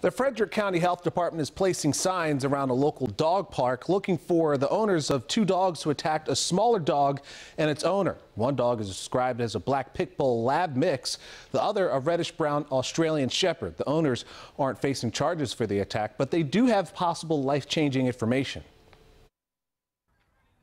The Frederick County Health Department is placing signs around a local dog park looking for the owners of two dogs who attacked a smaller dog and its owner. One dog is described as a black pit bull lab mix, the other a reddish-brown Australian shepherd. The owners aren't facing charges for the attack, but they do have possible life-changing information.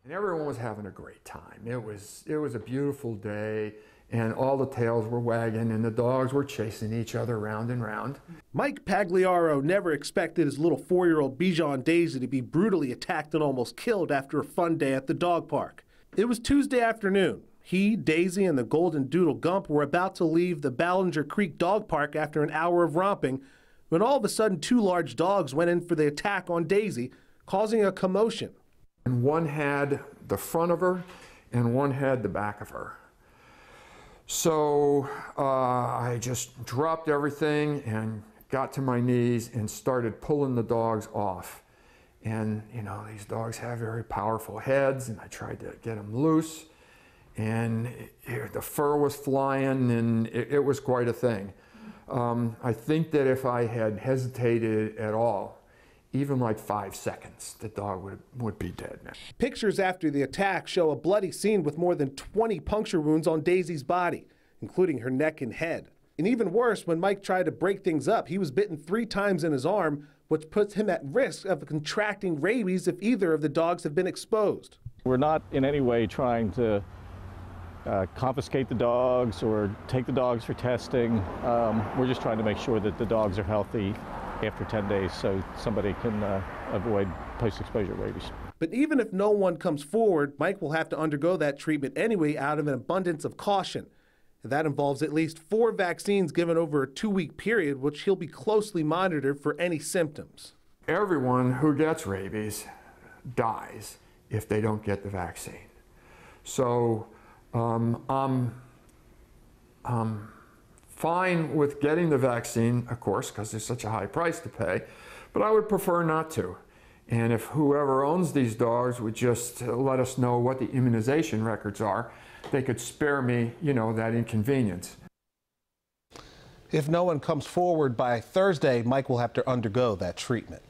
And everyone was having a great time. It was a beautiful day, and all the tails were wagging and the dogs were chasing each other round and round. Mike Pagliaro never expected his little 4-year-old Bichon Daisy to be brutally attacked and almost killed after a fun day at the dog park. It was Tuesday afternoon. He, Daisy, and the Golden Doodle Gump were about to leave the Ballinger Creek Dog Park after an hour of romping when all of a sudden two large dogs went in for the attack on Daisy, causing a commotion. And one had the front of her and one had the back of her. So I just dropped everything and got to my knees and started pulling the dogs off. And you know, these dogs have very powerful heads, and I tried to get them loose, and the fur was flying, and it was quite a thing. I think that if I had hesitated at all, even like 5 seconds, the dog would be dead now. Pictures after the attack show a bloody scene with more than 20 puncture wounds on Daisy's body, including her neck and head. And even worse, when Mike tried to break things up, he was bitten 3 times in his arm, which puts him at risk of contracting rabies if either of the dogs have been exposed. We're not in any way trying to confiscate the dogs or take the dogs for testing. We're just trying to make sure that the dogs are healthy after 10 days so somebody can avoid post-exposure rabies. But even if no one comes forward, Mike will have to undergo that treatment anyway out of an abundance of caution. And that involves at least 4 vaccines given over a 2-week period, which he'll be closely monitored for any symptoms. Everyone who gets rabies dies if they don't get the vaccine. So I'm fine with getting the vaccine, of course, because there's such a high price to pay, but I would prefer not to. And if whoever owns these dogs would just let us know what the immunization records are, they could spare me, you know, that inconvenience. If no one comes forward by Thursday, Mike will have to undergo that treatment.